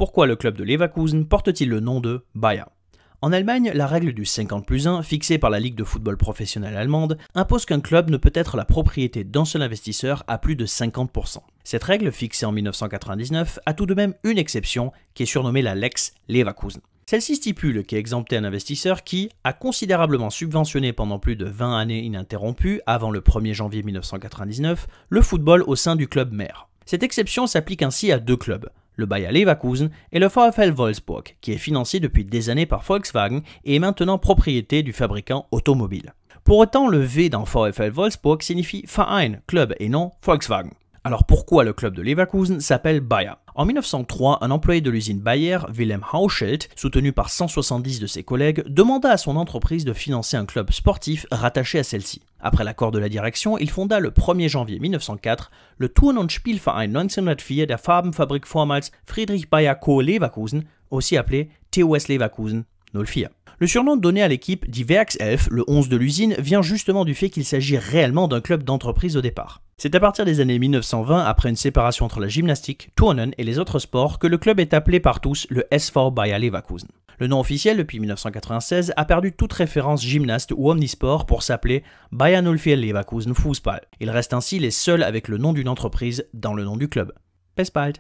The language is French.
Pourquoi le club de Leverkusen porte-t-il le nom de Bayer? En Allemagne, la règle du 50+1, fixée par la Ligue de football professionnelle allemande, impose qu'un club ne peut être la propriété d'un seul investisseur à plus de 50%. Cette règle, fixée en 1999, a tout de même une exception, qui est surnommée la Lex Leverkusen. Celle-ci stipule qu'est exempté un investisseur qui a considérablement subventionné pendant plus de 20 années ininterrompues, avant le 1er janvier 1999, le football au sein du club mère. Cette exception s'applique ainsi à deux clubs, le Bayer Leverkusen et le VfL Wolfsburg, qui est financé depuis des années par Volkswagen et est maintenant propriété du fabricant automobile. Pour autant, le V dans VfL Wolfsburg signifie Verein, club et non Volkswagen. Alors pourquoi le club de Leverkusen s'appelle Bayer? En 1903, un employé de l'usine Bayer, Wilhelm Hauschild, soutenu par 170 de ses collègues, demanda à son entreprise de financer un club sportif rattaché à celle-ci. Après l'accord de la direction, il fonda le 1er janvier 1904 le Turn- und Spielverein 1904 der Farbenfabrik vormals Friedrich Bayer Co. Leverkusen, aussi appelé TuS Leverkusen 04. Le surnom donné à l'équipe Die Werkself, le 11 de l'usine, vient justement du fait qu'il s'agit réellement d'un club d'entreprise au départ. C'est à partir des années 1920, après une séparation entre la gymnastique, Turnen et les autres sports, que le club est appelé par tous le SV Bayer Leverkusen. Le nom officiel, depuis 1996, a perdu toute référence gymnaste ou omnisport pour s'appeler Bayer 04 Leverkusen Fußball. Ils restent ainsi les seuls avec le nom d'une entreprise dans le nom du club. Bis bald!